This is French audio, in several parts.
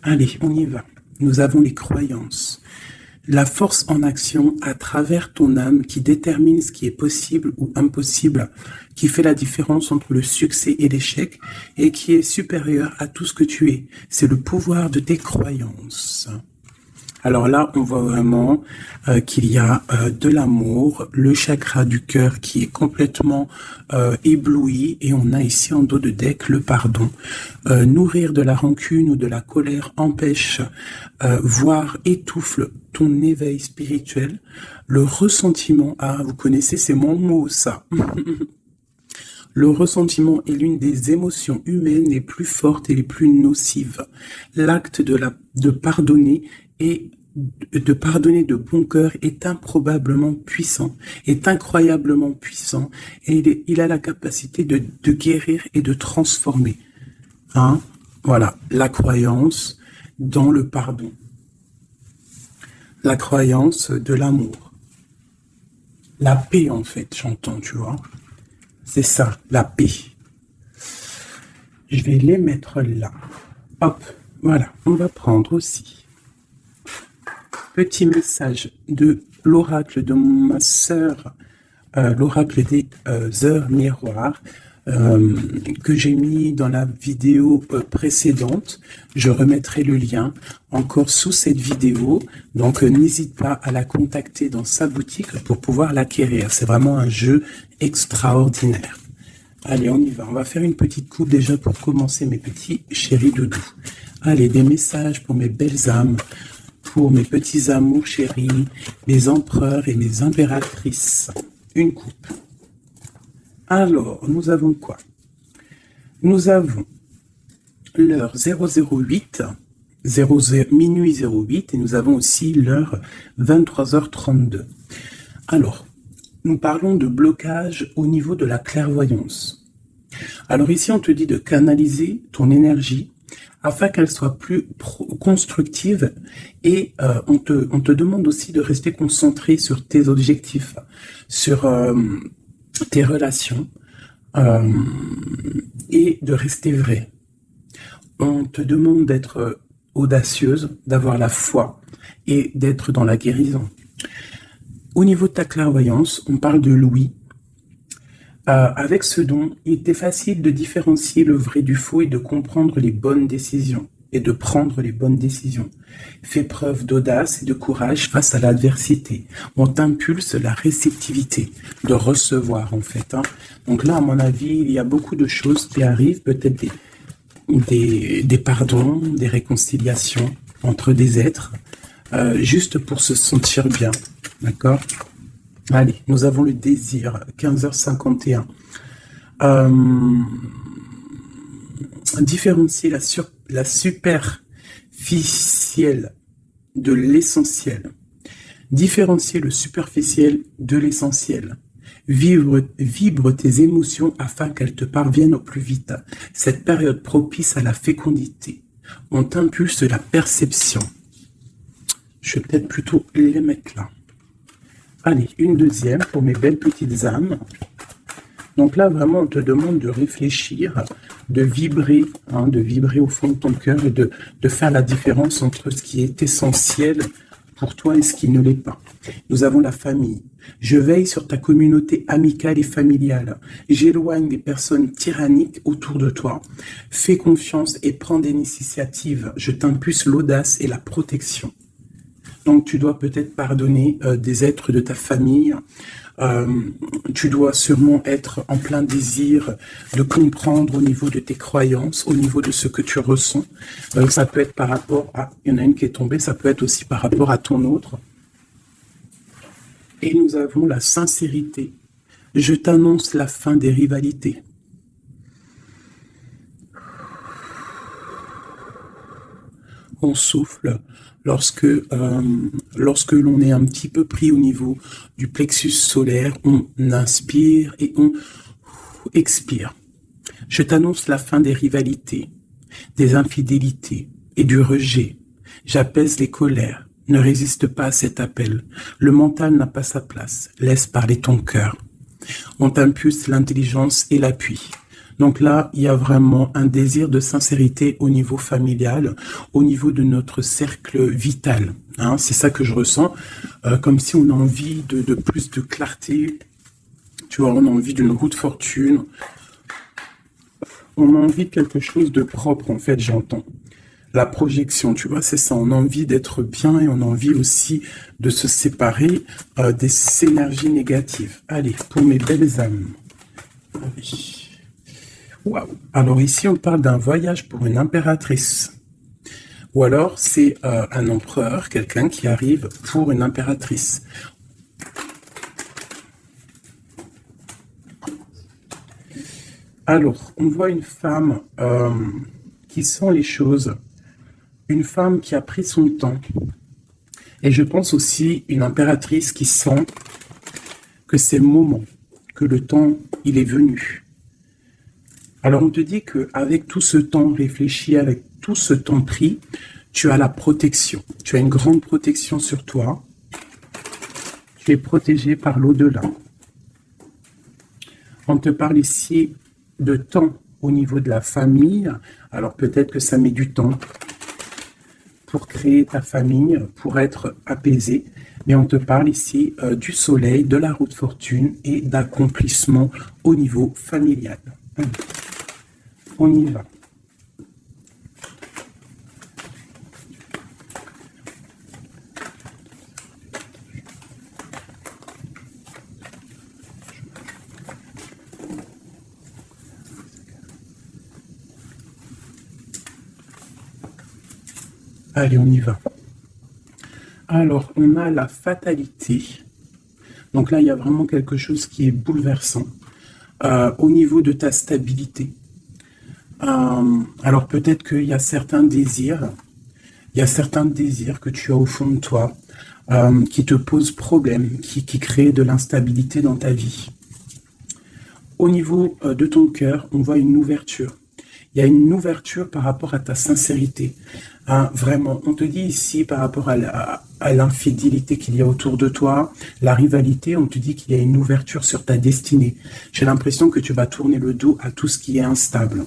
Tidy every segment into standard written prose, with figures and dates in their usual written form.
Allez, on y va. Nous avons les croyances. La force en action à travers ton âme qui détermine ce qui est possible ou impossible, qui fait la différence entre le succès et l'échec et qui est supérieur à tout ce que tu es. C'est le pouvoir de tes croyances. Alors là, on voit vraiment qu'il y a de l'amour, le chakra du cœur qui est complètement ébloui et on a ici en dos de deck le pardon. Nourrir de la rancune ou de la colère empêche, voire étouffe ton éveil spirituel. Le ressentiment, vous connaissez, c'est mon mot ça. Le ressentiment est l'une des émotions humaines les plus fortes et les plus nocives. L'acte de pardonner et de pardonner de bon cœur est improbablement puissant, est incroyablement puissant, et il a la capacité de guérir et de transformer. Voilà, la croyance dans le pardon. La croyance de l'amour. La paix, en fait, j'entends, tu vois. C'est ça, la paix. Je vais les mettre là. Hop, voilà, on va prendre aussi. Petit message de l'oracle de ma sœur, l'oracle des heures miroirs, que j'ai mis dans la vidéo précédente. Je remettrai le lien encore sous cette vidéo. Donc, n'hésite pas à la contacter dans sa boutique pour pouvoir l'acquérir. C'est vraiment un jeu extraordinaire. Allez, on y va. On va faire une petite coupe déjà pour commencer, mes petits chéris doudous. Allez, des messages pour mes belles âmes, pour mes petits amours chéris, mes empereurs et mes impératrices. Une coupe. Alors, nous avons quoi? Nous avons l'heure 008, minuit 08, et nous avons aussi l'heure 23h32. Alors, nous parlons de blocage au niveau de la clairvoyance. Alors ici, on te dit de canaliser ton énergie afin qu'elle soit plus constructive et on te demande aussi de rester concentré sur tes objectifs, sur tes relations et de rester vrai. On te demande d'être audacieuse, d'avoir la foi et d'être dans la guérison. Au niveau de ta clairvoyance, on parle de l'ouïe. Avec ce don, il était facile de différencier le vrai du faux et de comprendre les bonnes décisions et de prendre les bonnes décisions. Fais preuve d'audace et de courage face à l'adversité. On t'impulse la réceptivité, de recevoir en fait. Donc là, à mon avis, il y a beaucoup de choses qui arrivent, peut-être des pardons, des réconciliations entre des êtres, juste pour se sentir bien. D'accord ? Allez, nous avons le désir, 15h51. Différencier la superficielle de l'essentiel. Différencier le superficiel de l'essentiel. Vibre tes émotions afin qu'elles te parviennent au plus vite. Cette période propice à la fécondité. On t'impulse la perception. Je vais peut-être plutôt les mettre là. Allez, une deuxième pour mes belles petites âmes. Donc là, vraiment, on te demande de réfléchir, de vibrer au fond de ton cœur et de faire la différence entre ce qui est essentiel pour toi et ce qui ne l'est pas. Nous avons la famille. Je veille sur ta communauté amicale et familiale. J'éloigne les personnes tyranniques autour de toi. Fais confiance et prends des initiatives. Je t'impulse l'audace et la protection. Donc, tu dois peut-être pardonner des êtres de ta famille. Tu dois sûrement être en plein désir de comprendre au niveau de tes croyances, au niveau de ce que tu ressens. Ça peut être par rapport à... Il y en a une qui est tombée, ça peut être aussi par rapport à ton autre. Et nous avons la sincérité. Je t'annonce la fin des rivalités. On souffle lorsque l'on est un petit peu pris au niveau du plexus solaire, on inspire et on expire. Je t'annonce la fin des rivalités, des infidélités et du rejet. J'apaise les colères. Ne résiste pas à cet appel. Le mental n'a pas sa place. Laisse parler ton cœur. On t'impulse l'intelligence et l'appui. Donc là, il y a vraiment un désir de sincérité au niveau familial, au niveau de notre cercle vital. Hein, c'est ça que je ressens, comme si on a envie de plus de clarté. Tu vois, on a envie d'une roue de fortune. On a envie de quelque chose de propre, en fait, j'entends. La projection, tu vois, c'est ça. On a envie d'être bien et on a envie aussi de se séparer des énergies négatives. Allez, pour mes belles âmes. Allez. Waouh. Alors ici, on parle d'un voyage pour une impératrice. Ou alors, c'est un empereur, quelqu'un qui arrive pour une impératrice. Alors, on voit une femme qui sent les choses, une femme qui a pris son temps. Et je pense aussi une impératrice qui sent que c'est le moment, que le temps, il est venu. Alors, on te dit qu'avec tout ce temps réfléchi, avec tout ce temps pris, tu as la protection. Tu as une grande protection sur toi. Tu es protégé par l'au-delà. On te parle ici de temps au niveau de la famille. Alors peut-être que ça met du temps pour créer ta famille, pour être apaisé. Mais on te parle ici du soleil, de la roue de fortune et d'accomplissement au niveau familial. On y va. Allez, on y va. Alors, on a la fatalité. Donc là, il y a vraiment quelque chose qui est bouleversant au niveau de ta stabilité. Alors peut-être qu'il y a certains désirs, que tu as au fond de toi qui te posent problème, qui créent de l'instabilité dans ta vie. Au niveau de ton cœur, on voit une ouverture. Il y a une ouverture par rapport à ta sincérité. Vraiment, on te dit ici par rapport à l'infidélité qu'il y a autour de toi, la rivalité, on te dit qu'il y a une ouverture sur ta destinée. J'ai l'impression que tu vas tourner le dos à tout ce qui est instable.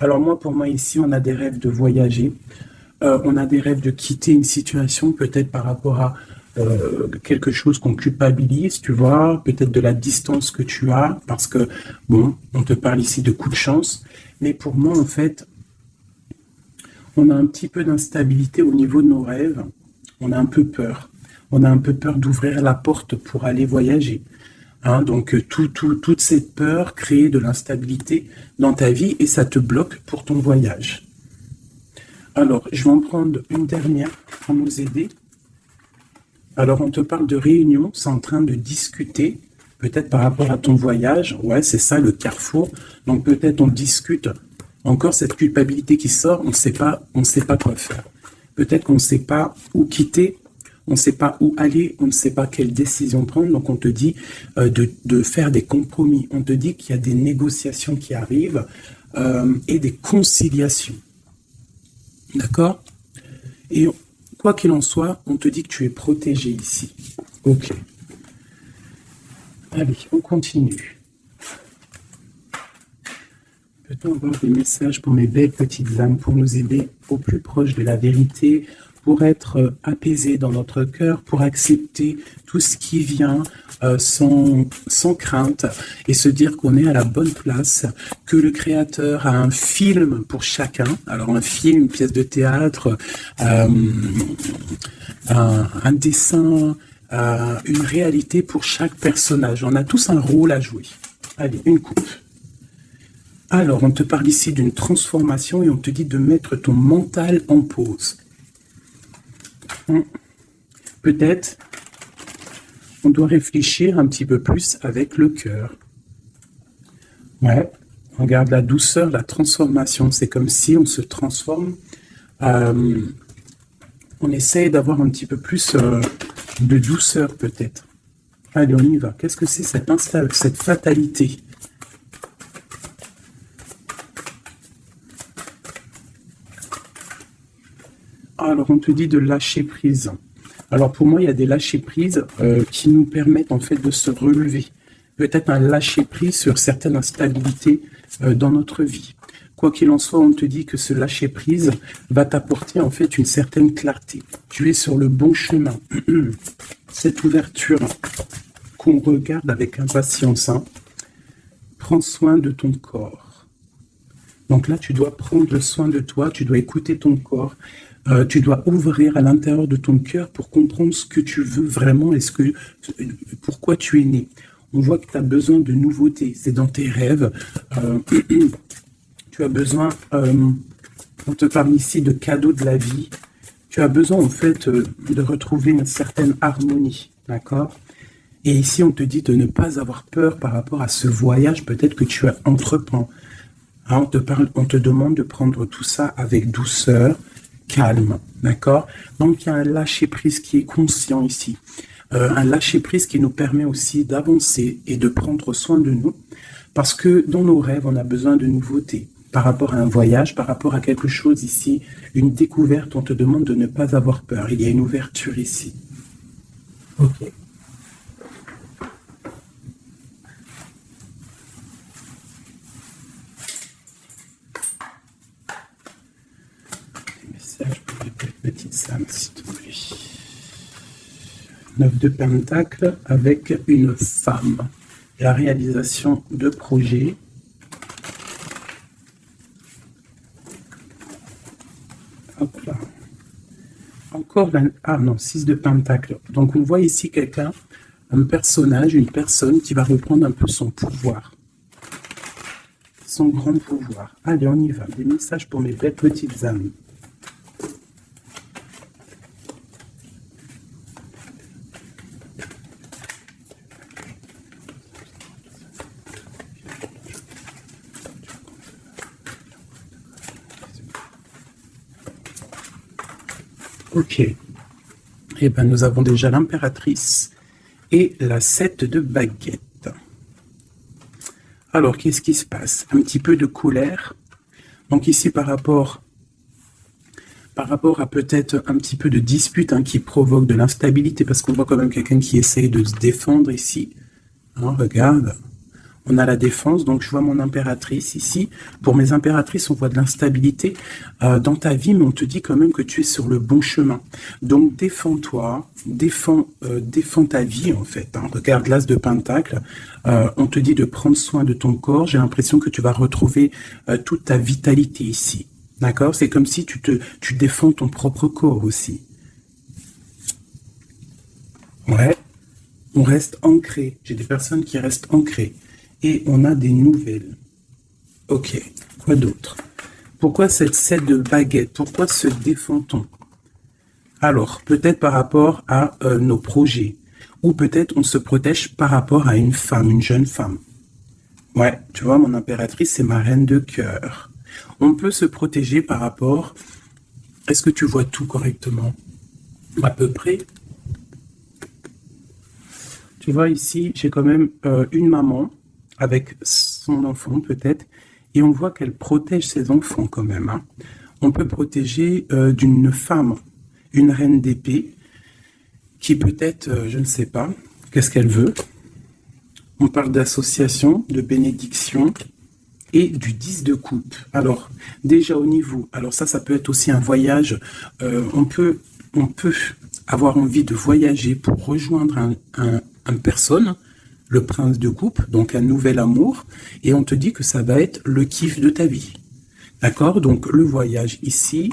Alors moi, pour moi, ici, on a des rêves de voyager. On a des rêves de quitter une situation, peut-être par rapport à quelque chose qu'on culpabilise, tu vois, peut-être de la distance que tu as, parce que, bon, on te parle ici de coup de chance, mais pour moi, en fait, on a un petit peu d'instabilité au niveau de nos rêves, on a un peu peur. On a un peu peur d'ouvrir la porte pour aller voyager. Hein, donc, toute cette peur crée de l'instabilité dans ta vie et ça te bloque pour ton voyage. Alors, je vais en prendre une dernière pour nous aider. Alors, on te parle de réunion, c'est en train de discuter, peut-être par rapport à ton voyage. Ouais, c'est ça, le carrefour. Donc, peut-être on discute. Encore cette culpabilité qui sort, on ne sait pas quoi faire. Peut-être qu'on ne sait pas où quitter, on ne sait pas où aller, on ne sait pas quelle décision prendre. Donc, on te dit de faire des compromis. On te dit qu'il y a des négociations qui arrivent et des conciliations. D'accord? Et quoi qu'il en soit, on te dit que tu es protégé ici. Ok. Allez, on continue. Peut-on avoir des messages pour mes belles petites âmes, pour nous aider au plus proche de la vérité, pour être apaisés dans notre cœur, pour accepter tout ce qui vient sans crainte et se dire qu'on est à la bonne place, que le Créateur a un film pour chacun. Alors un film, une pièce de théâtre, un dessin, une réalité pour chaque personnage. On a tous un rôle à jouer. Allez, une coupe. Alors, on te parle ici d'une transformation et on te dit de mettre ton mental en pause. Peut-être, on doit réfléchir un petit peu plus avec le cœur. Ouais, regarde la douceur, la transformation. C'est comme si on se transforme. On essaye d'avoir un petit peu plus de douceur, peut-être. Allez, on y va. Qu'est-ce que c'est cette fatalité ? Alors, on te dit de lâcher prise. Alors, pour moi, il y a des lâcher prises qui nous permettent en fait de se relever. peut-être un lâcher-prise sur certaines instabilités dans notre vie. Quoi qu'il en soit, on te dit que ce lâcher-prise va t'apporter en fait une certaine clarté. Tu es sur le bon chemin. Cette ouverture qu'on regarde avec impatience, hein. Prends soin de ton corps. Donc là, tu dois prendre soin de toi, tu dois écouter ton corps, tu dois ouvrir à l'intérieur de ton cœur pour comprendre ce que tu veux vraiment et pourquoi tu es né. On voit que tu as besoin de nouveautés, c'est dans tes rêves. Tu as besoin, on te parle ici de cadeaux de la vie. Tu as besoin en fait de retrouver une certaine harmonie, d'accord? Et ici, on te dit de ne pas avoir peur par rapport à ce voyage peut-être que tu as entreprends. Hein, on te demande de prendre tout ça avec douceur, calme, d'accord? Donc, il y a un lâcher-prise qui est conscient ici. Un lâcher-prise qui nous permet aussi d'avancer et de prendre soin de nous. Parce que dans nos rêves, on a besoin de nouveautés. Par rapport à un voyage, par rapport à quelque chose ici, une découverte, on te demande de ne pas avoir peur. Il y a une ouverture ici. Ok. Pour les petites âmes, s'il te plaît. 9 de Pentacle avec une femme. La réalisation de projets. Hop là. Encore ah non, 6 de Pentacle. Donc on voit ici quelqu'un, un personnage, une personne qui va reprendre un peu son pouvoir. Son grand pouvoir. Allez, on y va. Des messages pour mes belles petites âmes. Ok. Eh bien, nous avons déjà l'impératrice et la 7 de baguette. Alors, qu'est-ce qui se passe? Un petit peu de colère. Donc ici, par rapport à peut-être un petit peu de dispute qui provoque de l'instabilité, parce qu'on voit quand même quelqu'un qui essaye de se défendre ici. Hein, regarde. On a la défense, donc je vois mon impératrice ici. Pour mes impératrices, on voit de l'instabilité dans ta vie, mais on te dit quand même que tu es sur le bon chemin. Donc défends-toi, défends ta vie en fait. Hein. Regarde l'as de Pentacle, on te dit de prendre soin de ton corps. J'ai l'impression que tu vas retrouver toute ta vitalité ici. D'accord? C'est comme si tu défends ton propre corps aussi. Ouais, on reste ancré. J'ai des personnes qui restent ancrées. Et on a des nouvelles. Ok, quoi d'autre? Pourquoi cette 7 de baguette? Pourquoi se défend-on? Alors, peut-être par rapport à nos projets. Ou peut-être on se protège par rapport à une femme, une jeune femme. Ouais, tu vois, mon impératrice, c'est ma reine de cœur. On peut se protéger par rapport... Est-ce que tu vois tout correctement? À peu près. Tu vois, ici, j'ai quand même une maman avec son enfant peut-être, et on voit qu'elle protège ses enfants quand même. Hein. On peut protéger d'une femme, une reine d'épée, qui peut-être, je ne sais pas, qu'est-ce qu'elle veut. On parle d'association, de bénédiction et du 10 de coupe. Alors, déjà au niveau, alors ça peut être aussi un voyage, on peut avoir envie de voyager pour rejoindre une personne, le prince de coupe, donc un nouvel amour, et on te dit que ça va être le kiff de ta vie. D'accord? Donc le voyage ici,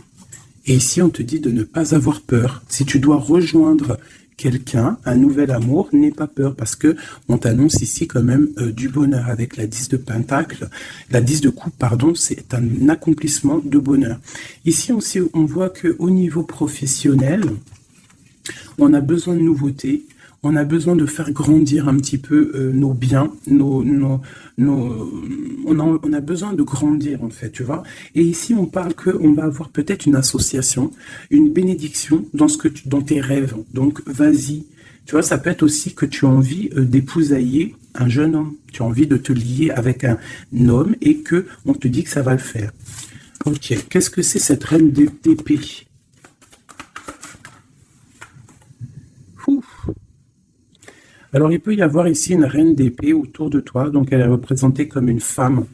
et ici on te dit de ne pas avoir peur. Si tu dois rejoindre quelqu'un, un nouvel amour, n'aie pas peur, parce que on t'annonce ici quand même du bonheur avec la 10 de Pentacle. La 10 de coupe, pardon, c'est un accomplissement de bonheur. Ici aussi, on voit qu'au niveau professionnel, on a besoin de nouveautés. On a besoin de faire grandir un petit peu nos biens, on a besoin de grandir en fait, tu vois. Et ici, on parle qu'on va avoir peut-être une association, une bénédiction dans tes rêves. Donc, vas-y. Tu vois, ça peut être aussi que tu as envie d'épousailler un jeune homme. Tu as envie de te lier avec un homme et que on te dit que ça va le faire. Ok. Qu'est-ce que c'est cette reine d'épée? Alors, il peut y avoir ici une reine d'épée autour de toi, donc elle est représentée comme une femme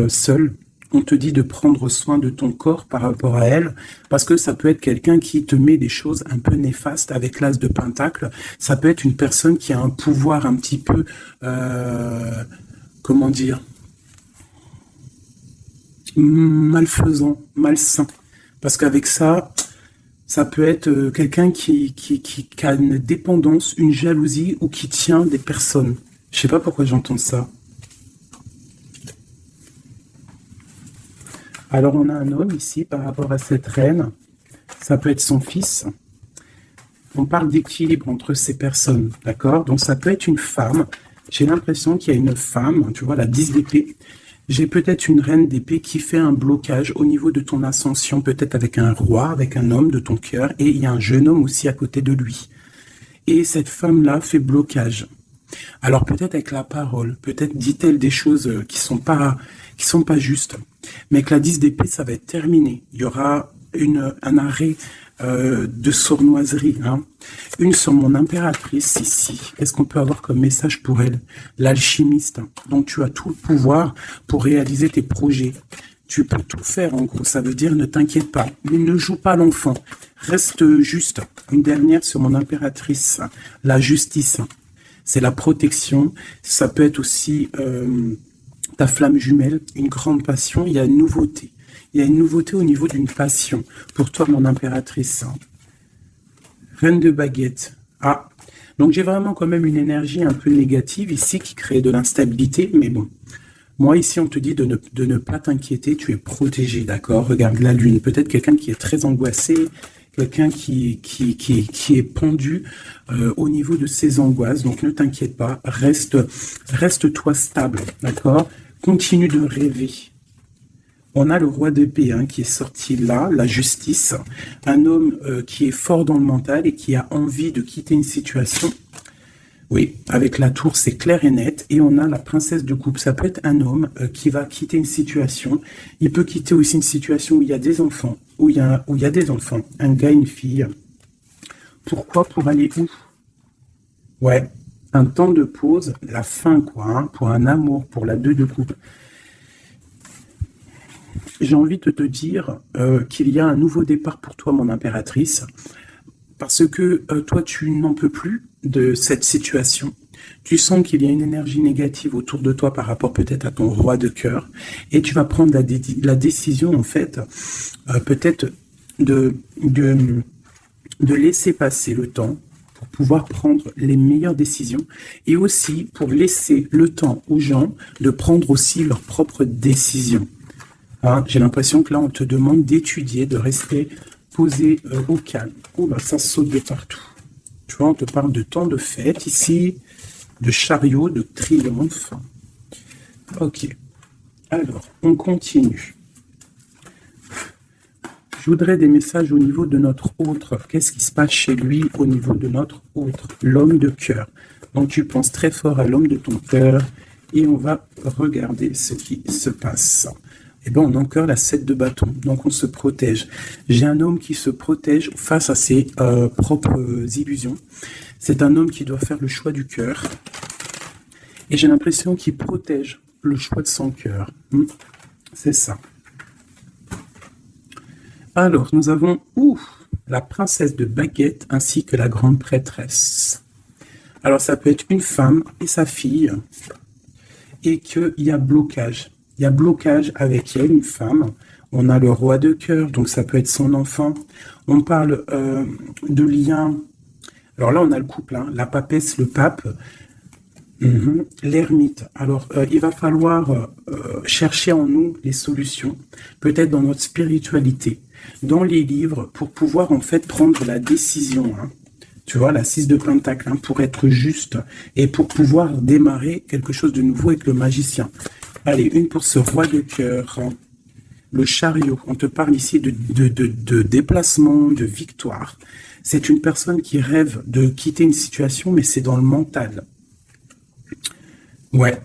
seule. On te dit de prendre soin de ton corps par rapport à elle, parce que ça peut être quelqu'un qui te met des choses un peu néfastes avec l'as de pentacle. Ça peut être une personne qui a un pouvoir un petit peu, comment dire, malfaisant, malsain. Parce qu'avec ça, ça peut être quelqu'un qui a une dépendance, une jalousie ou qui tient des personnes. Je sais pas pourquoi j'entends ça. Alors on a un homme ici par rapport à cette reine. Ça peut être son fils. On parle d'équilibre entre ces personnes, d'accord? Donc ça peut être une femme. J'ai l'impression qu'il y a une femme, tu vois, la 10 d'épée. J'ai peut-être une reine d'épée qui fait un blocage au niveau de ton ascension, peut-être avec un roi, avec un homme de ton cœur, et il y a un jeune homme aussi à côté de lui. Et cette femme-là fait blocage. Alors peut-être avec la parole, peut-être dit-elle des choses qui sont pas justes. Mais avec la 10 d'épée, ça va être terminé. Il y aura un arrêt de sournoiserie. Hein. Une sur mon impératrice ici. Qu'est-ce qu'on peut avoir comme message pour elle? L'alchimiste. Donc tu as tout le pouvoir pour réaliser tes projets. Tu peux tout faire en gros. Ça veut dire ne t'inquiète pas. Mais ne joue pas l'enfant. Reste juste. Une dernière sur mon impératrice. La justice. C'est la protection. Ça peut être aussi ta flamme jumelle, une grande passion. Il y a une nouveauté. Il y a une nouveauté au niveau d'une passion. Pour toi, mon impératrice. Reine de baguette. Ah, donc j'ai vraiment quand même une énergie un peu négative ici qui crée de l'instabilité. Mais bon, moi ici, on te dit de ne pas t'inquiéter. Tu es protégé, d'accord? Regarde la lune. Peut-être quelqu'un qui est très angoissé. Quelqu'un qui est pendu au niveau de ses angoisses. Donc ne t'inquiète pas, reste-toi stable, d'accord? Continue de rêver. On a le roi d'épée qui est sorti là, la justice. Un homme qui est fort dans le mental et qui a envie de quitter une situation. Oui, avec la tour, c'est clair et net. Et on a la princesse de coupe. Ça peut être un homme qui va quitter une situation. Il peut quitter aussi une situation où il y a des enfants. Où il y a des enfants. Un gars, une fille. Pourquoi? Pour aller où? Ouais, un temps de pause, la fin, quoi. Pour un amour, pour la 2 de coupe. J'ai envie de te dire qu'il y a un nouveau départ pour toi, mon impératrice. Parce que toi, tu n'en peux plus de cette situation. Tu sens qu'il y a une énergie négative autour de toi par rapport peut-être à ton roi de cœur. Et tu vas prendre la décision, en fait, peut-être de laisser passer le temps pour pouvoir prendre les meilleures décisions. Et aussi pour laisser le temps aux gens de prendre aussi leurs propres décisions. Hein, j'ai l'impression que là, on te demande d'étudier, de rester posé au calme. Oh là, ça saute de partout. Tu vois, on te parle de temps de fête ici, de chariot, de triomphe. Ok. Alors, on continue. Je voudrais des messages au niveau de notre autre. Qu'est-ce qui se passe chez lui au niveau de notre autre? L'homme de cœur. Donc, tu penses très fort à l'homme de ton cœur et on va regarder ce qui se passe. Eh bien, on a encore la 7 de bâton, donc on se protège. J'ai un homme qui se protège face à ses propres illusions. C'est un homme qui doit faire le choix du cœur. Et j'ai l'impression qu'il protège le choix de son cœur. C'est ça. Alors, nous avons la princesse de baguette ainsi que la grande prêtresse. Alors, ça peut être une femme et sa fille et qu'il y a blocage. Il y a blocage avec elle, une femme. On a le roi de cœur, donc ça peut être son enfant. On parle de lien. Alors là, on a le couple, la papesse, le pape, l'ermite. Alors, il va falloir chercher en nous les solutions, peut-être dans notre spiritualité, dans les livres, pour pouvoir en fait prendre la décision. Tu vois, la 6 de pentacle, pour être juste et pour pouvoir démarrer quelque chose de nouveau avec le magicien. Allez, une pour ce roi de cœur. Le chariot, on te parle ici de déplacement, de victoire. C'est une personne qui rêve de quitter une situation, mais c'est dans le mental. Ouais,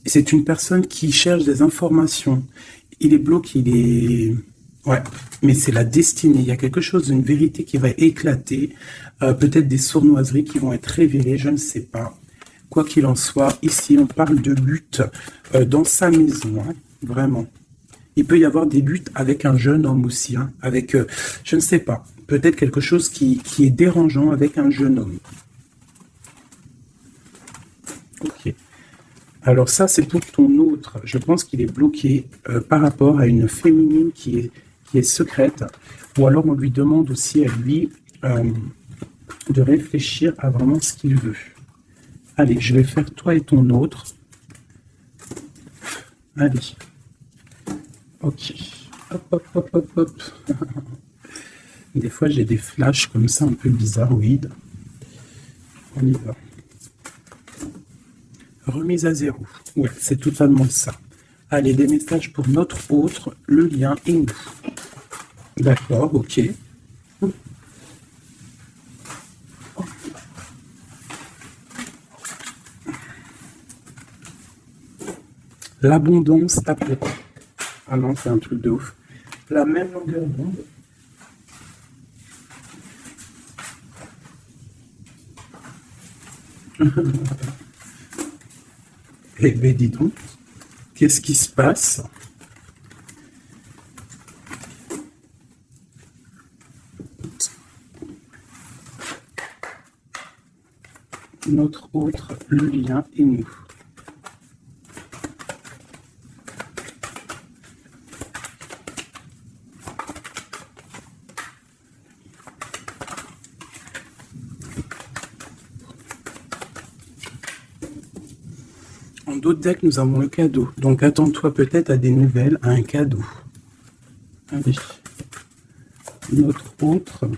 c'est une personne qui cherche des informations. Il est bloqué, Ouais, mais c'est la destinée. Il y a quelque chose, une vérité qui va éclater. Peut-être des sournoiseries qui vont être révélées, je ne sais pas. Quoi qu'il en soit, ici, on parle de lutte dans sa maison, hein, vraiment. Il peut y avoir des luttes avec un jeune homme aussi, hein, avec, je ne sais pas, peut-être quelque chose qui est dérangeant avec un jeune homme. Ok. Alors ça, c'est pour ton autre. Je pense qu'il est bloqué par rapport à une féminine qui est secrète. Ou alors on lui demande aussi à lui de réfléchir à vraiment ce qu'il veut. Allez, je vais faire toi et ton autre. Allez. Ok. Hop, hop, hop, hop, hop. Des fois, j'ai des flashs comme ça, un peu bizarroïdes. On y va. Remise à zéro. Ouais, c'est totalement ça. Allez, des messages pour notre autre. Le lien est nous. D'accord, ok. L'abondance t'appelle. Ah non, c'est un truc de ouf. La même longueur d'onde. Eh bien, dis donc, qu'est-ce qui se passe? Notre autre, le lien et nous. En d'autres decks, nous avons le cadeau. Donc attends-toi peut-être à des nouvelles, à un cadeau. Allez. Notre autre.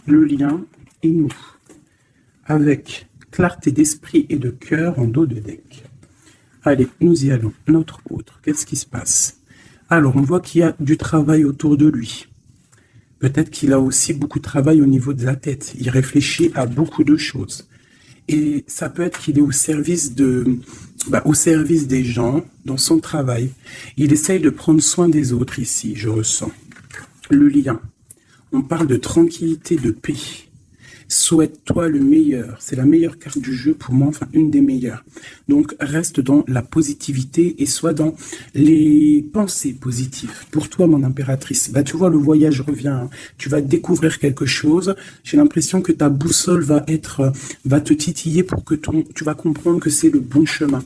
Le lien et nous. Avec clarté d'esprit et de cœur en dos de deck. Allez, nous y allons. Notre autre. Qu'est-ce qui se passe? Alors, on voit qu'il y a du travail autour de lui. Peut-être qu'il a aussi beaucoup de travail au niveau de la tête. Il réfléchit à beaucoup de choses. Et ça peut être qu'il est au service des gens, dans son travail. Il essaye de prendre soin des autres ici, je ressens. Le lien. On parle de tranquillité, de paix. Souhaite-toi le meilleur. C'est la meilleure carte du jeu pour moi, enfin une des meilleures. Donc reste dans la positivité et sois dans les pensées positives. Pour toi, mon impératrice, bah, tu vois, le voyage revient. Hein. Tu vas découvrir quelque chose. J'ai l'impression que ta boussole va te titiller pour que tu vas comprendre que c'est le bon chemin.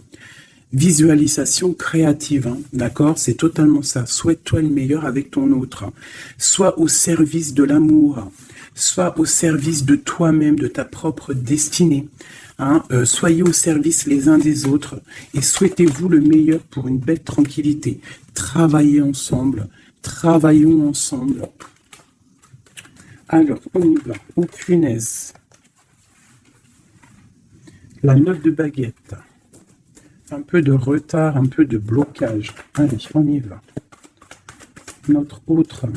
Visualisation créative, hein, d'accord? C'est totalement ça. Souhaite-toi le meilleur avec ton autre. Sois au service de l'amour. Sois au service de toi-même, de ta propre destinée. Hein, soyez au service les uns des autres et souhaitez-vous le meilleur pour une belle tranquillité. Travaillez ensemble. Travaillons ensemble. Alors, on y va. Oh, punaise. La 9 de baguette. Un peu de retard, un peu de blocage. Allez, on y va. Notre autre.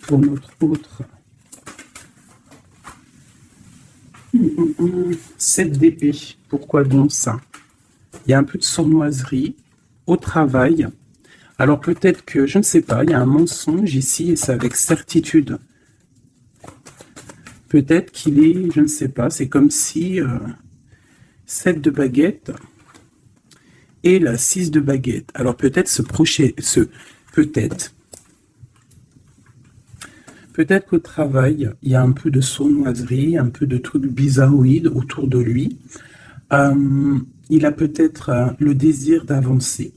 Pour notre autre. 7 d'épée. Pourquoi donc ça? Il y a un peu de sournoiserie au travail. Alors peut-être que, je ne sais pas, il y a un mensonge ici et c'est avec certitude. Peut-être qu'il est, je ne sais pas, c'est comme si 7 de baguette et la 6 de baguette. Alors peut-être peut-être qu'au travail, il y a un peu de sournoiserie, un peu de trucs bizarroïdes autour de lui. Il a peut-être le désir d'avancer.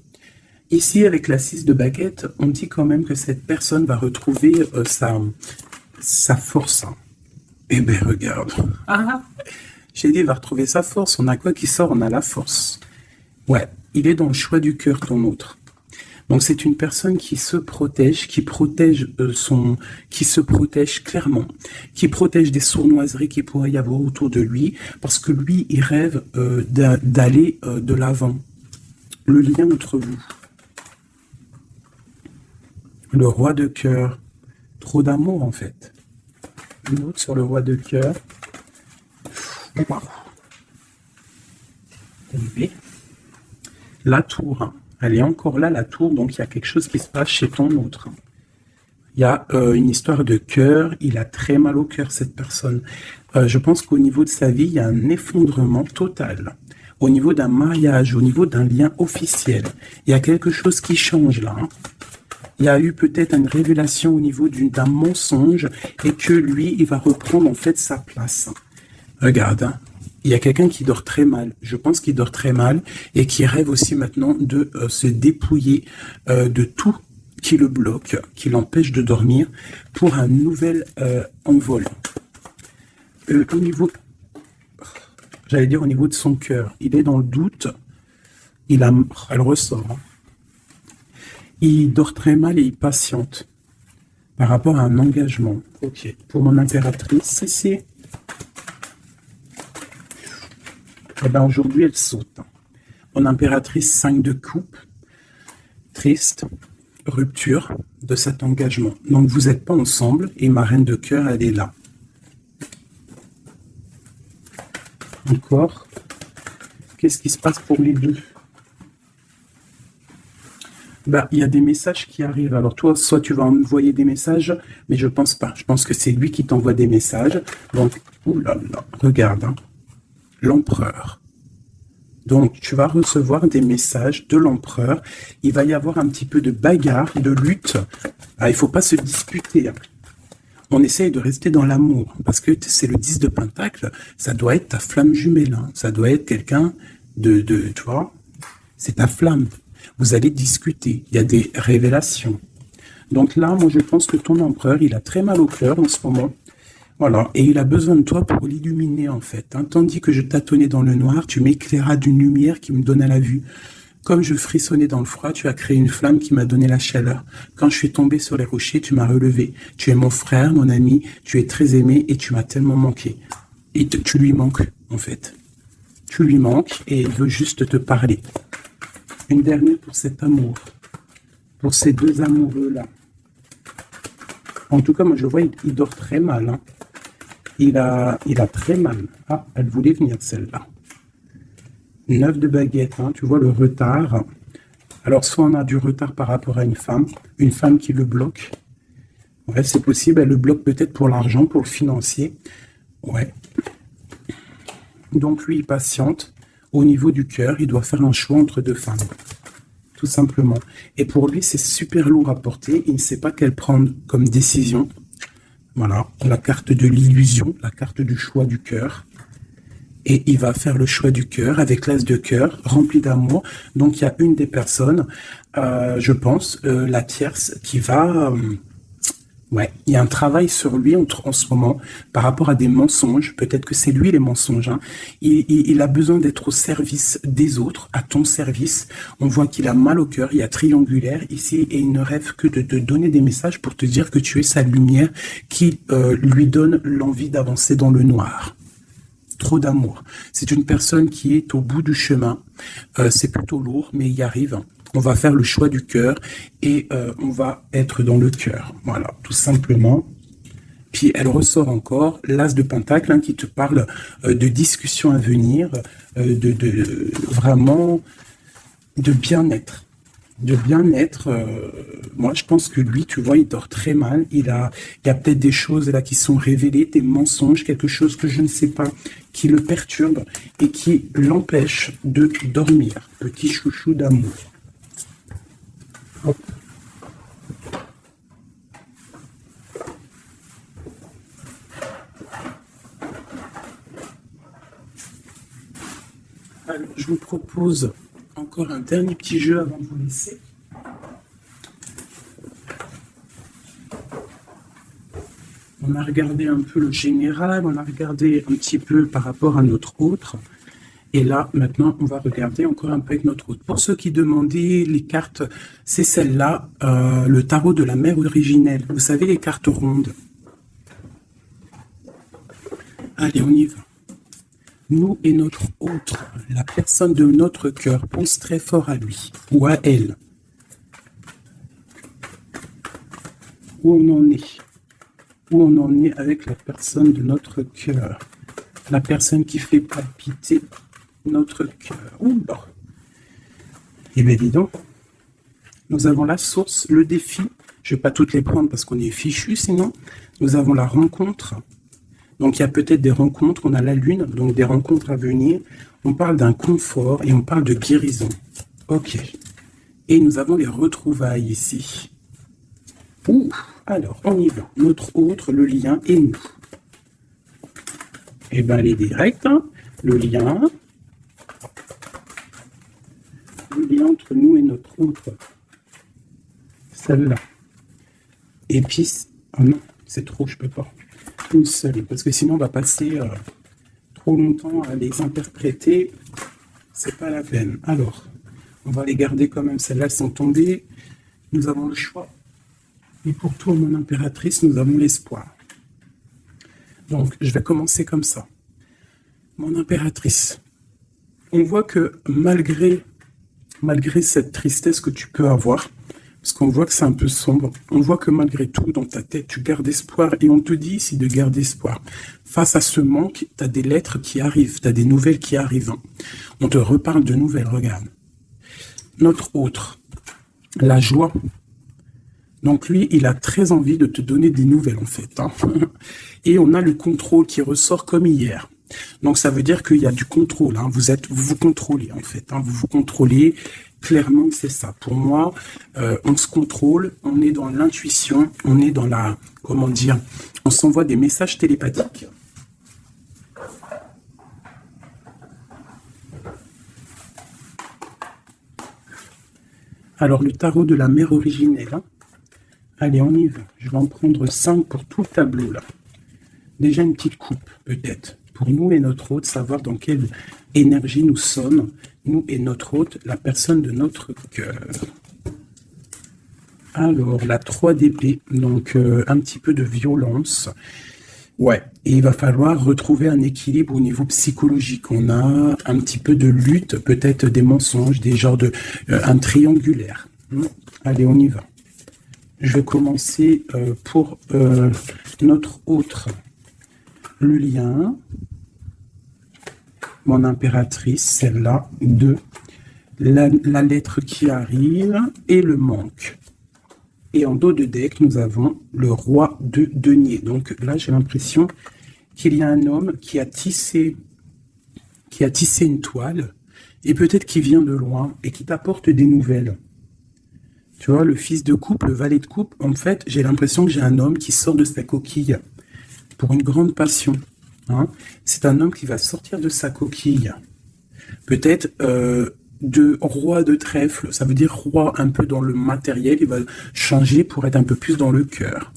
Ici, avec la 6 de baguette, on dit quand même que cette personne va retrouver sa force. Eh bien, regarde. J'ai dit, il va retrouver sa force. On a quoi qui sort? On a la force. Ouais, il est dans le choix du cœur, ton autre. Donc c'est une personne qui se protège, qui se protège clairement, qui protège des sournoiseries qu'il pourrait y avoir autour de lui, parce que lui, il rêve d'aller de l'avant. Le lien entre vous. Le roi de cœur. Trop d'amour en fait. Une autre sur le roi de cœur. Wow. La tour, hein. Elle est encore là, la tour, donc il y a quelque chose qui se passe chez ton autre. Il y a une histoire de cœur, il a très mal au cœur, cette personne. Je pense qu'au niveau de sa vie, il y a un effondrement total. Au niveau d'un mariage, au niveau d'un lien officiel, il y a quelque chose qui change là. Hein. Il y a eu peut-être une révélation au niveau d'un mensonge et que lui, il va reprendre en fait sa place. Regarde, hein. Il y a quelqu'un qui dort très mal. Je pense qu'il dort très mal et qui rêve aussi maintenant de se dépouiller de tout qui le bloque, qui l'empêche de dormir pour un nouvel envol. Au niveau, j'allais dire au niveau de son cœur, il est dans le doute. Elle ressort. Hein. Il dort très mal et il patiente par rapport à un engagement. Ok. Pour mon impératrice, ici. Eh bien, aujourd'hui, elle saute. Mon impératrice, 5 de coupe, triste, rupture de cet engagement. Donc, vous n'êtes pas ensemble et ma reine de cœur, elle est là. Encore. Qu'est-ce qui se passe pour les deux? Ben, il y a des messages qui arrivent. Alors, toi, soit tu vas envoyer des messages, mais je pense pas. Je pense que c'est lui qui t'envoie des messages. Donc, oulala, regarde, hein. L'empereur. Donc, tu vas recevoir des messages de l'empereur. Il va y avoir un petit peu de bagarre, de lutte. Ah, il ne faut pas se disputer. Hein. On essaye de rester dans l'amour, parce que c'est le 10 de Pentacle. Ça doit être ta flamme jumelle. Hein. Ça doit être quelqu'un tu vois, c'est ta flamme. Vous allez discuter. Il y a des révélations. Donc là, moi, je pense que ton empereur, il a très mal au cœur en ce moment. Voilà, et il a besoin de toi pour l'illuminer en fait. Hein. Tandis que je tâtonnais dans le noir, tu m'éclairas d'une lumière qui me donna la vue. Comme je frissonnais dans le froid, tu as créé une flamme qui m'a donné la chaleur. Quand je suis tombé sur les rochers, tu m'as relevé. Tu es mon frère, mon ami, tu es très aimé et tu m'as tellement manqué. Et tu lui manques en fait. Tu lui manques et il veut juste te parler. Une dernière pour cet amour, pour ces deux amoureux-là. En tout cas, moi je vois, il dort très mal. Hein. Il a très mal. Ah, elle voulait venir celle-là. 9 de baguette, hein, tu vois le retard. Alors, soit on a du retard par rapport à une femme qui le bloque. Ouais, c'est possible, elle le bloque peut-être pour l'argent, pour le financier. Ouais. Donc, lui, il patiente. Au niveau du cœur, il doit faire un choix entre deux femmes. Tout simplement. Et pour lui, c'est super lourd à porter. Il ne sait pas quelle prendre comme décision. Voilà, la carte de l'illusion, la carte du choix du cœur. Et il va faire le choix du cœur avec l'as de cœur, rempli d'amour. Donc, il y a une des personnes, je pense, la tierce, qui va... ouais, il y a un travail sur lui en ce moment par rapport à des mensonges. Peut-être que c'est lui les mensonges. Hein. Il a besoin d'être au service des autres, à ton service. On voit qu'il a mal au cœur, il y a triangulaire ici et il ne rêve que de te donner des messages pour te dire que tu es sa lumière qui lui donne l'envie d'avancer dans le noir. Trop d'amour. C'est une personne qui est au bout du chemin. C'est plutôt lourd, mais il y arrive. On va faire le choix du cœur et on va être dans le cœur. Voilà, tout simplement. Puis elle ressort encore l'as de Pentacle hein, qui te parle de discussions à venir, vraiment de bien-être. De bien-être. Moi, je pense que lui, tu vois, il dort très mal. Il y a peut-être des choses là qui sont révélées, des mensonges, quelque chose que je ne sais pas, qui le perturbe et qui l'empêche de dormir. Petit chouchou d'amour. Hop. Alors, je vous propose encore un dernier petit jeu avant de vous laisser. On a regardé un peu le général, on a regardé un petit peu par rapport à notre autre. Et là, maintenant, on va regarder encore un peu avec notre autre. Pour ceux qui demandaient les cartes, c'est celle-là, le tarot de la mère originelle. Vous savez, les cartes rondes. Allez, on y va. Nous et notre autre, la personne de notre cœur, pense très fort à lui ou à elle. Où on en est? Où on en est avec la personne de notre cœur? La personne qui fait palpiter notre cœur. Oula. Eh bien, dis donc, nous avons la source, le défi. Je ne vais pas toutes les prendre parce qu'on est fichu sinon. Nous avons la rencontre. Donc, il y a peut-être des rencontres. On a la lune, donc des rencontres à venir. On parle d'un confort et on parle de guérison. Ok. Et nous avons les retrouvailles ici. Ouh, alors, on y va. Notre autre, le lien et nous. Eh bien, elle est directe. Hein. Le lien entre nous et notre autre. Celle-là. Et puis, oh non, c'est trop, je peux pas. Une seule, parce que sinon on va passer trop longtemps à les interpréter. C'est pas la peine. Alors, on va les garder quand même. Celles-là sont tombées. Nous avons le choix. Et pour toi, mon impératrice, nous avons l'espoir. Donc, je vais commencer comme ça. Mon impératrice. On voit que malgré cette tristesse que tu peux avoir, parce qu'on voit que c'est un peu sombre, on voit que malgré tout, dans ta tête, tu gardes espoir, et on te dit ici de garder espoir. Face à ce manque, tu as des lettres qui arrivent, tu as des nouvelles qui arrivent. Hein. On te reparle de nouvelles, regarde. Notre autre, la joie. Donc lui, il a très envie de te donner des nouvelles, en fait. Hein. Et on a le contrôle qui ressort comme hier. Donc ça veut dire qu'il y a du contrôle. Hein. Vous vous contrôlez, en fait. Hein. Vous vous contrôlez. Clairement, c'est ça. Pour moi, on se contrôle, on est dans l'intuition, on est dans la, comment dire, on s'envoie des messages télépathiques. Alors, le tarot de la mère originelle. Hein. Allez, on y va. Je vais en prendre 5 pour tout le tableau, là. Déjà une petite coupe, peut-être. Pour nous et notre hôte, savoir dans quelle énergie nous sommes. Nous et notre hôte, la personne de notre cœur. Alors, la 3 d'épée, donc un petit peu de violence. Ouais, et il va falloir retrouver un équilibre au niveau psychologique. On a un petit peu de lutte, peut-être des mensonges, des genres de... un triangulaire. Allez, on y va. Je vais commencer pour notre autre. Le lien... Mon impératrice, celle-là, 2, la lettre qui arrive et le manque. Et en dos de deck, nous avons le roi de denier. Donc là, j'ai l'impression qu'il y a un homme qui a tissé une toile et peut-être qu'il vient de loin et qui t'apporte des nouvelles. Tu vois, le fils de coupe, le valet de coupe, en fait, j'ai l'impression que j'ai un homme qui sort de sa coquille pour une grande passion. Hein, c'est un homme qui va sortir de sa coquille. Peut-être de roi de trèfle, ça veut dire roi un peu dans le matériel, il va changer pour être un peu plus dans le cœur.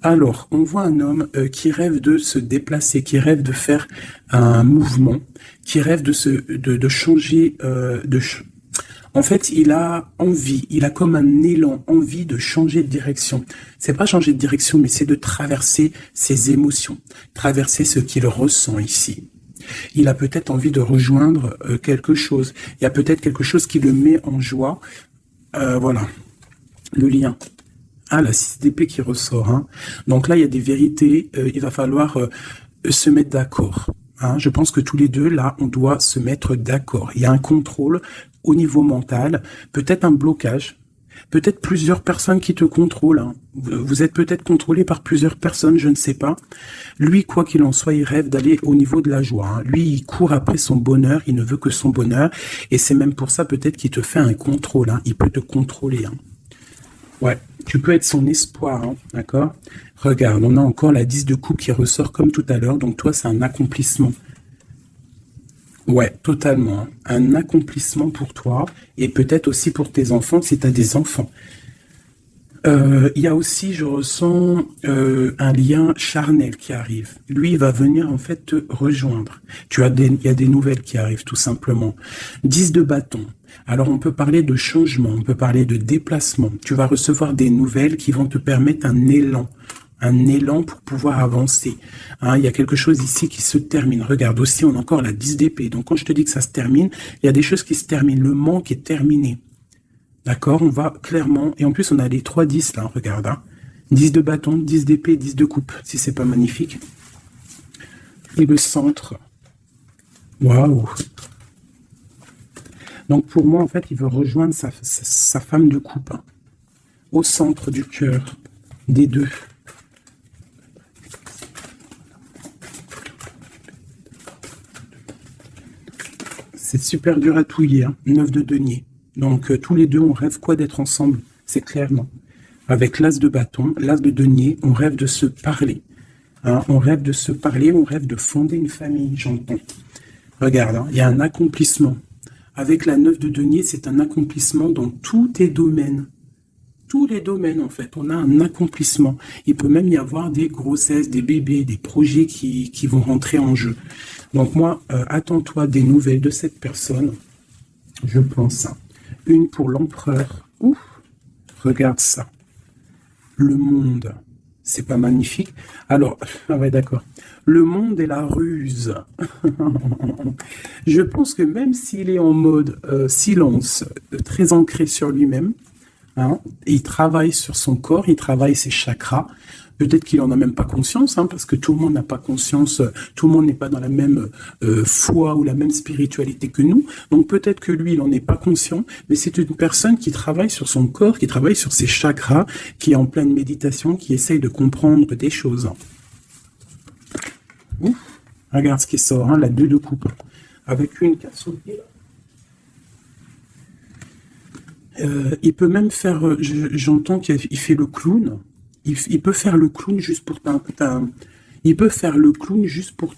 Alors, on voit un homme qui rêve de se déplacer, qui rêve de faire un mouvement, qui rêve de changer, en fait, il a envie, il a comme un élan, envie de changer de direction. C'est pas changer de direction, mais c'est de traverser ses émotions, traverser ce qu'il ressent ici. Il a peut-être envie de rejoindre quelque chose. Il y a peut-être quelque chose qui le met en joie. Voilà, le lien. Ah, la 6 d'épée qui ressort. Hein. Donc là, il y a des vérités. Il va falloir se mettre d'accord. Hein. Je pense que tous les deux, là, on doit se mettre d'accord. Il y a un contrôle au niveau mental, peut-être un blocage, peut-être plusieurs personnes qui te contrôlent. Hein. Vous êtes peut-être contrôlé par plusieurs personnes, je ne sais pas. Lui, quoi qu'il en soit, il rêve d'aller au niveau de la joie. Hein. Lui, il court après son bonheur, il ne veut que son bonheur. Et c'est même pour ça peut-être qu'il te fait un contrôle. Hein. Il peut te contrôler. Hein. Ouais, tu peux être son espoir, hein, d'accord? Regarde, on a encore la 10 de coupe qui ressort comme tout à l'heure. Donc toi, c'est un accomplissement. Ouais, totalement. Hein. Un accomplissement pour toi et peut-être aussi pour tes enfants si tu as des enfants. Il y a aussi, je ressens un lien charnel qui arrive. Lui, il va venir en fait te rejoindre. Il y a des nouvelles qui arrivent tout simplement. 10 de bâton. Alors on peut parler de changement, on peut parler de déplacement. Tu vas recevoir des nouvelles qui vont te permettre un élan pour pouvoir avancer. Hein, il y a quelque chose ici qui se termine. Regarde aussi, on a encore la 10 d'épée. Donc quand je te dis que ça se termine, il y a des choses qui se terminent. Le manque est terminé. D'accord, on va clairement... Et en plus, on a les 3 10 là, regarde. Hein. 10 de bâton, 10 d'épée, 10 de coupe, si c'est pas magnifique. Et le centre. Waouh. Donc pour moi, en fait, il veut rejoindre sa femme de couple, hein, au centre du cœur des deux. C'est super dur à touiller, hein, 9 de denier. Donc tous les deux, on rêve quoi d'être ensemble, c'est clairement. Avec l'as de bâton, l'as de denier, on rêve de se parler. Hein, on rêve de se parler, on rêve de fonder une famille, j'entends. Regarde, hein, il y a un accomplissement. Avec la 9 de denier, c'est un accomplissement dans tous tes domaines. Tous les domaines, en fait, on a un accomplissement. Il peut même y avoir des grossesses, des bébés, des projets qui vont rentrer en jeu. Donc moi, attends-toi des nouvelles de cette personne. Je pense. Hein. Une pour l'empereur. Ouf, regarde ça. Le monde. C'est pas magnifique? Alors, ah ouais, d'accord. Le monde est la ruse. Je pense que même s'il est en mode silence, très ancré sur lui-même, hein, il travaille sur son corps, il travaille ses chakras. Peut-être qu'il en a même pas conscience, hein, parce que tout le monde n'a pas conscience, tout le monde n'est pas dans la même foi ou la même spiritualité que nous. Donc peut-être que lui, il n'en est pas conscient, mais c'est une personne qui travaille sur son corps, qui travaille sur ses chakras, qui est en pleine méditation, qui essaye de comprendre des choses. Ouf, regarde ce qui sort, hein, la 2 de coupe, avec une qui a sauté. Il peut même faire, j'entends qu'il fait le clown. Il peut faire le clown juste pour il peut faire le clown juste pour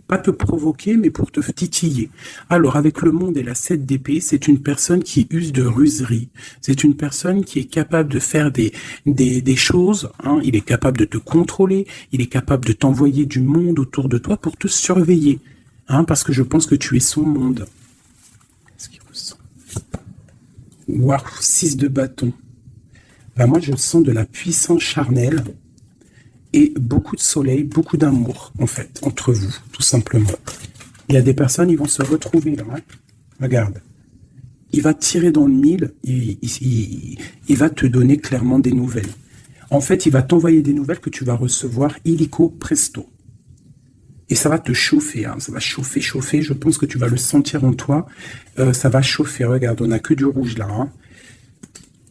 pas te provoquer, mais pour te titiller. Alors, avec le monde et la 7 d'épée, c'est une personne qui use de ruserie. C'est une personne qui est capable de faire des choses. Hein. Il est capable de te contrôler. Il est capable de t'envoyer du monde autour de toi pour te surveiller. Hein, parce que je pense que tu es son monde. Qu'est-ce qu'il ressent? Waouh, 6 de bâton. Ben moi, je sens de la puissance charnelle et beaucoup de soleil, beaucoup d'amour, en fait, entre vous, tout simplement. Il y a des personnes, ils vont se retrouver là. Hein. Regarde. Il va tirer dans le mille, il va te donner clairement des nouvelles. En fait, il va t'envoyer des nouvelles que tu vas recevoir illico presto. Et ça va te chauffer, hein. Ça va chauffer, chauffer. Je pense que tu vas le sentir en toi. Ça va chauffer. Regarde, on n'a que du rouge là, hein.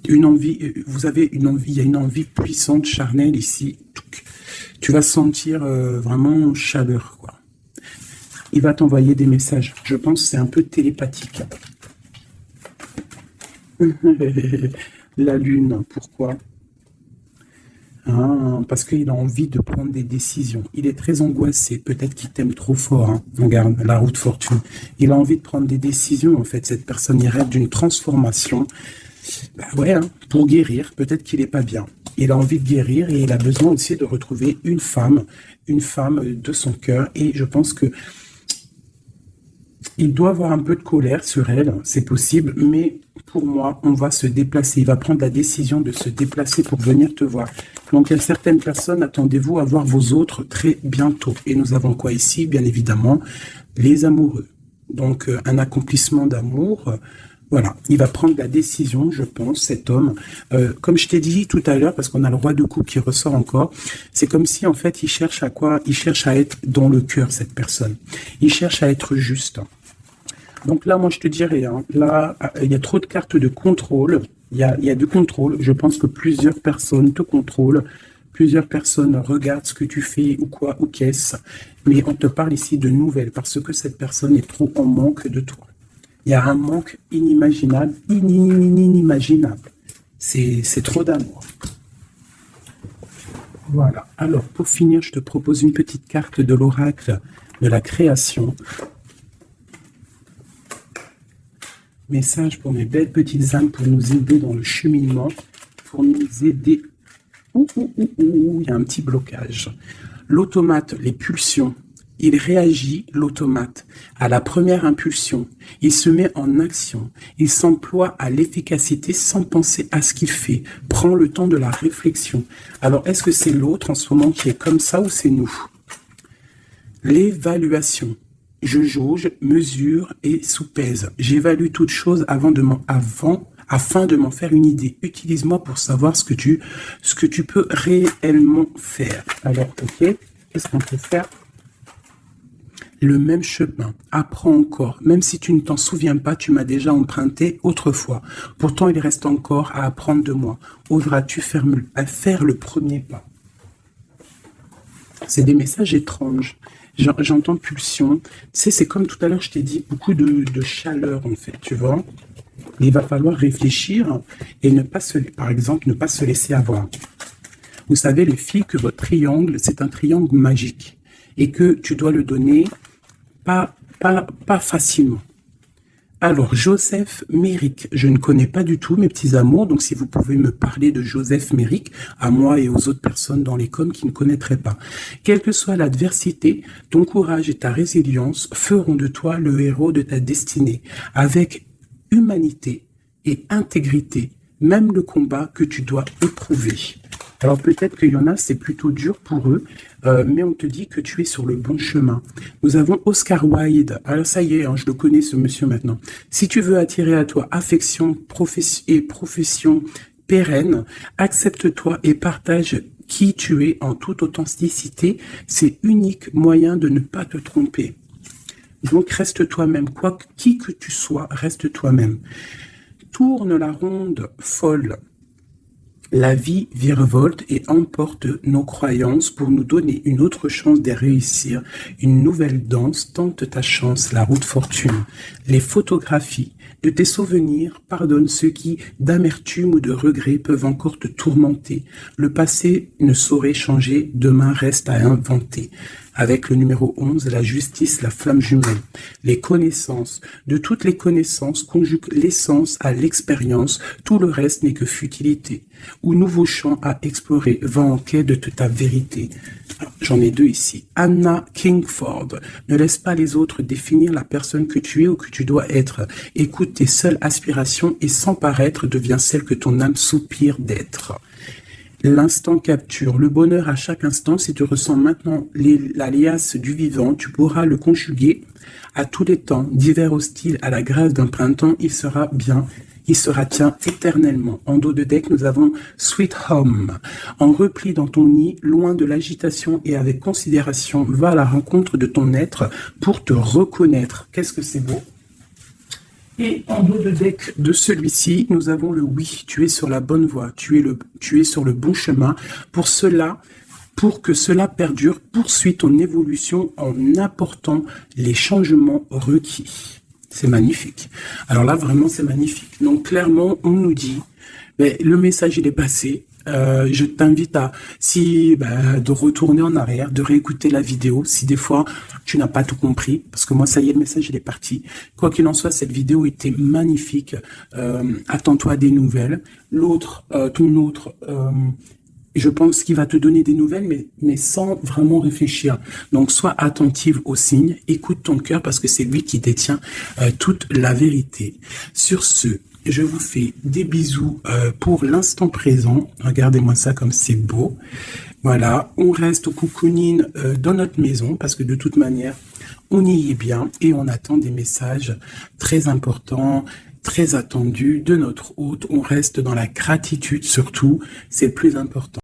Une envie, vous avez une envie, il y a une envie puissante, charnelle ici. Tu vas sentir vraiment chaleur, quoi. Il va t'envoyer des messages. Je pense que c'est un peu télépathique. La lune, pourquoi? Ah, parce qu'il a envie de prendre des décisions. Il est très angoissé. Peut-être qu'il t'aime trop fort. Hein. Regarde, la roue de fortune. Il a envie de prendre des décisions, en fait. Cette personne, il rêve d'une transformation. Ben ouais, hein, pour guérir, peut-être qu'il n'est pas bien. Il a envie de guérir et il a besoin aussi de retrouver une femme de son cœur. Et je pense que il doit avoir un peu de colère sur elle, c'est possible, mais pour moi, on va se déplacer. Il va prendre la décision de se déplacer pour venir te voir. Donc, il y a certaines personnes, attendez-vous à voir vos autres très bientôt. Et nous avons quoi ici? Bien évidemment, les amoureux. Donc, un accomplissement d'amour. Voilà, il va prendre la décision, je pense, cet homme. Comme je t'ai dit tout à l'heure, parce qu'on a le roi de coupe qui ressort encore, c'est comme si, en fait, il cherche à quoi? Il cherche à être dans le cœur, cette personne. Il cherche à être juste. Donc là, moi, je te dirais, hein, là, il y a trop de cartes de contrôle. Il y a du contrôle. Je pense que plusieurs personnes te contrôlent. Plusieurs personnes regardent ce que tu fais ou quoi, ou qu'est-ce. Mais on te parle ici de nouvelles, parce que cette personne est trop en manque de toi. Il y a un manque inimaginable, inimaginable. C'est trop d'amour. Voilà. Alors, pour finir, je te propose une petite carte de l'oracle de la création. Message pour mes belles petites âmes pour nous aider dans le cheminement, pour nous aider. Il y a un petit blocage. L'automate, les pulsions. Il réagit, l'automate, à la première impulsion. Il se met en action. Il s'emploie à l'efficacité sans penser à ce qu'il fait. Prend le temps de la réflexion. Alors, est-ce que c'est l'autre en ce moment qui est comme ça ou c'est nous? L'évaluation. Je jauge, mesure et soupèse. J'évalue toute chose afin de m'en faire une idée. Utilise-moi pour savoir ce que tu peux réellement faire. Alors, ok, qu'est-ce qu'on peut faire? le même chemin. Apprends encore. Même si tu ne t'en souviens pas, tu m'as déjà emprunté autrefois. Pourtant, il reste encore à apprendre de moi. Oseras-tu faire le premier pas? C'est des messages étranges. J'entends pulsion. Tu sais, c'est comme tout à l'heure, je t'ai dit, beaucoup de chaleur, en fait, tu vois. Il va falloir réfléchir et ne pas par exemple, ne pas se laisser avoir. Vous savez, les filles, que votre triangle, c'est un triangle magique et que tu dois le donner pas facilement. Alors, Joseph Méric, je ne connais pas du tout mes petits amours, donc si vous pouvez me parler de Joseph Méric, à moi et aux autres personnes dans les coms qui ne connaîtraient pas. Quelle que soit l'adversité, ton courage et ta résilience feront de toi le héros de ta destinée, avec humanité et intégrité, même le combat que tu dois éprouver. Alors peut-être qu'il y en a, c'est plutôt dur pour eux, mais on te dit que tu es sur le bon chemin. Nous avons Oscar Wilde. Alors ça y est, hein, je le connais ce monsieur maintenant. Si tu veux attirer à toi affection et profession pérenne, accepte-toi et partage qui tu es en toute authenticité. C'est unique moyen de ne pas te tromper. Donc reste toi-même, qui que tu sois, reste toi-même. Tourne la ronde folle. La vie virevolte et emporte nos croyances pour nous donner une autre chance de réussir. Une nouvelle danse, tente ta chance, la route fortune. Les photographies de tes souvenirs pardonnent ceux qui, d'amertume ou de regret, peuvent encore te tourmenter. Le passé ne saurait changer, demain reste à inventer. Avec le numéro 11, la justice, la flamme jumelle. Les connaissances. De toutes les connaissances, conjugue l'essence à l'expérience. Tout le reste n'est que futilité. Ou nouveau champ à explorer. Va en quête de ta vérité. J'en ai deux ici. Anna Kingford. Ne laisse pas les autres définir la personne que tu es ou que tu dois être. Écoute tes seules aspirations et sans paraître devient celle que ton âme soupire d'être. L'instant capture. Le bonheur à chaque instant, si tu ressens maintenant l'alias du vivant, tu pourras le conjuguer à tous les temps, d'hiver hostile à la grâce d'un printemps, il sera bien, il sera tien éternellement. En dos de deck, nous avons Sweet Home. En repli dans ton nid, loin de l'agitation et avec considération, va à la rencontre de ton être pour te reconnaître. Qu'est-ce que c'est beau! Et en dos de deck de celui-ci, nous avons le oui, tu es sur la bonne voie, tu es sur le bon chemin. Pour que cela perdure, poursuis ton évolution en apportant les changements requis. C'est magnifique. Alors là, vraiment, c'est magnifique. Donc, clairement, on nous dit, le message, il est passé. Je t'invite de retourner en arrière, de réécouter la vidéo si des fois tu n'as pas tout compris, parce que moi ça y est, le message il est parti. Quoi qu'il en soit, cette vidéo était magnifique. Attends-toi à des nouvelles. L'autre, je pense qu'il va te donner des nouvelles, mais sans vraiment réfléchir. Donc sois attentive aux signes, écoute ton cœur parce que c'est lui qui détient toute la vérité. Sur ce, je vous fais des bisous pour l'instant présent. Regardez-moi ça comme c'est beau. Voilà, on reste au cocooning dans notre maison parce que de toute manière, on y est bien et on attend des messages très importants, très attendus de notre hôte. On reste dans la gratitude surtout, c'est le plus important.